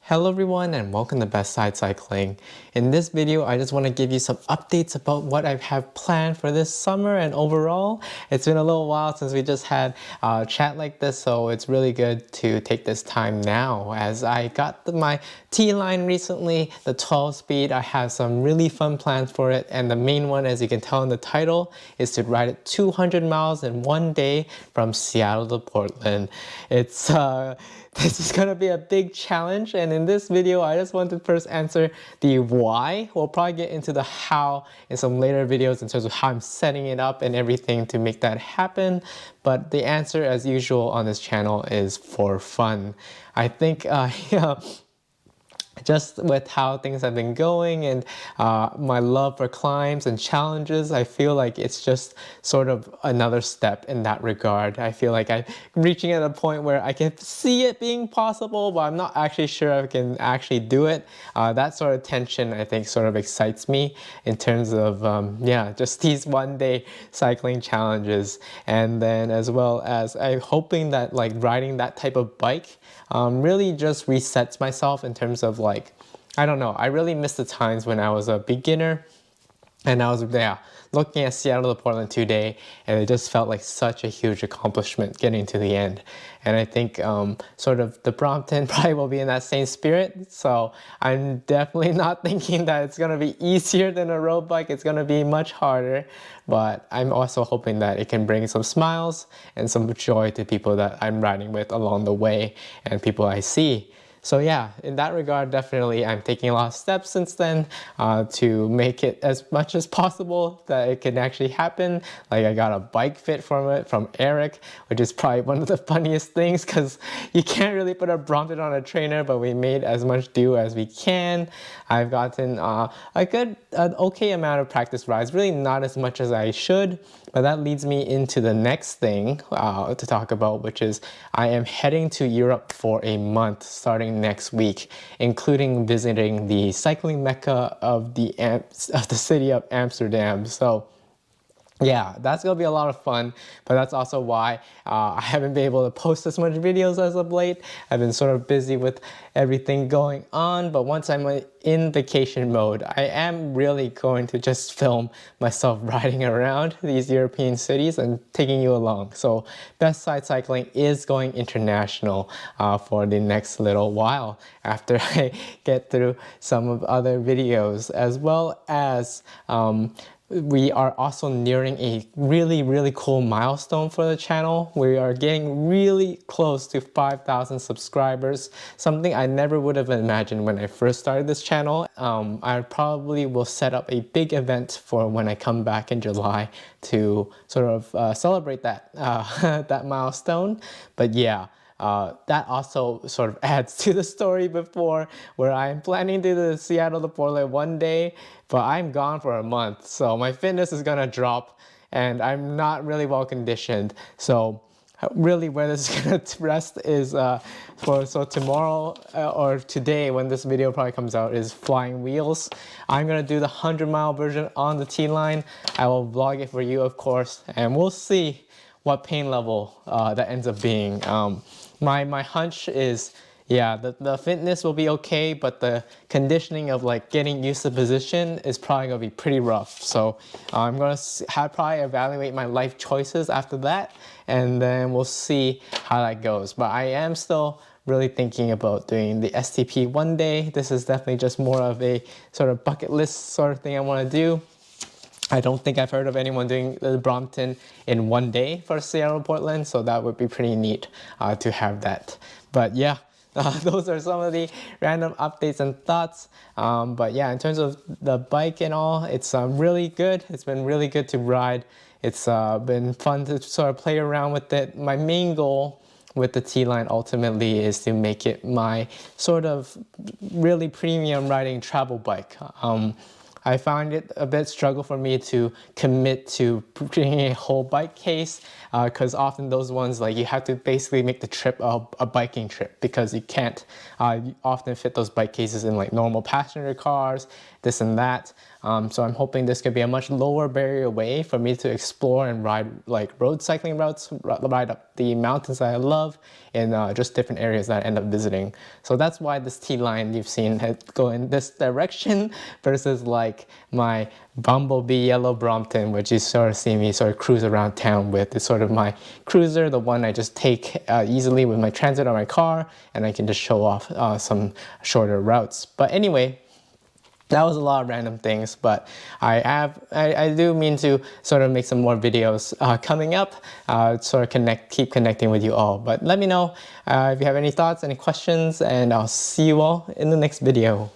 Hello everyone and welcome to Best Side Cycling. In this video, I just want to give you some updates about what I have planned for this summer and overall. It's been a little while since we just had a chat like this, so it's really good to take this time now as I got my T-line recently, the 12 speed. I have some really fun plans for it, and the main one, as you can tell in the title, is to ride it 200 miles in one day from Seattle to Portland. This is going to be a big challenge, and in this video I just want to first answer the why. We'll probably get into the how in some later videos in terms of how I'm setting it up and everything to make that happen, but the answer as usual on this channel is for fun. I think just with how things have been going and my love for climbs and challenges, I feel like it's just sort of another step in that regard. I feel like I'm reaching at a point where I can see it being possible, but I'm not actually sure I can actually do it. That sort of tension, I think, sort of excites me in terms of, just these one-day cycling challenges. And then as well as I'm hoping that like riding that type of bike really just resets myself in terms of like, I don't know, I really miss the times when I was a beginner and I was looking at Seattle to Portland today, and it just felt like such a huge accomplishment getting to the end. And I think sort of the Brompton probably will be in that same spirit. So I'm definitely not thinking that it's going to be easier than a road bike. It's going to be much harder. But I'm also hoping that it can bring some smiles and some joy to people that I'm riding with along the way and people I see. So yeah, in that regard, definitely I'm taking a lot of steps since then to make it as much as possible that it can actually happen. Like I got a bike fit from it from Eric, which is probably one of the funniest things because you can't really put a Brompton on a trainer, but we made as much do as we can. I've gotten an okay amount of practice rides, really not as much as I should, but that leads me into the next thing to talk about, which is I am heading to Europe for a month starting next week, including visiting the cycling mecca of the city of Amsterdam. So yeah, that's going to be a lot of fun, but that's also why I haven't been able to post as much videos as of late. I've been sort of busy with everything going on, but once I'm in vacation mode, I am really going to just film myself riding around these European cities and taking you along. So Best Side Cycling is going international for the next little while after I get through some of other videos, as well as we are also nearing a really cool milestone for the channel. We are getting really close to 5,000 subscribers, something I never would have imagined when I first started this channel. I probably will set up a big event for when I come back in July to sort of celebrate that, that milestone. But yeah. That also sort of adds to the story before, where I'm planning to do the Seattle to Portland one day, but I'm gone for a month, so my fitness is gonna drop and I'm not really well conditioned. So really where this is gonna rest is so tomorrow or today when this video probably comes out is flying wheels. I'm gonna do the 100-mile version on the T-line. I will vlog it for you, of course, and we'll see what pain level that ends up being. My hunch is, yeah, the fitness will be okay, but the conditioning of like getting used to the position is probably gonna be pretty rough. So I'm gonna probably evaluate my life choices after that, and then we'll see how that goes. But I am still really thinking about doing the STP one day. This is definitely just more of a sort of bucket list sort of thing I wanna do. I don't think I've heard of anyone doing the Brompton in one day for Seattle Portland, so that would be pretty neat to have that. But yeah, those are some of the random updates and thoughts. But yeah, in terms of the bike and all, it's really good. It's been really good to ride. It's been fun to sort of play around with it. My main goal with the T-line ultimately is to make it my sort of really premium riding travel bike. I find it a bit struggle for me to commit to bringing a whole bike case, because often those ones, like, you have to basically make the trip a biking trip, because you can't often fit those bike cases in like normal passenger cars, this and that. So I'm hoping this could be a much lower barrier way for me to explore and ride like road cycling routes, ride up the mountains that I love, in just different areas that I end up visiting. So that's why this T-line you've seen go in this direction versus like my Bumblebee Yellow Brompton, which you sort of see me sort of cruise around town with. It's sort of my cruiser, the one I just take easily with my transit or my car, and I can just show off some shorter routes. But anyway, that was a lot of random things, but I do mean to sort of make some more videos coming up, sort of keep connecting with you all. But let me know if you have any thoughts, any questions, and I'll see you all in the next video.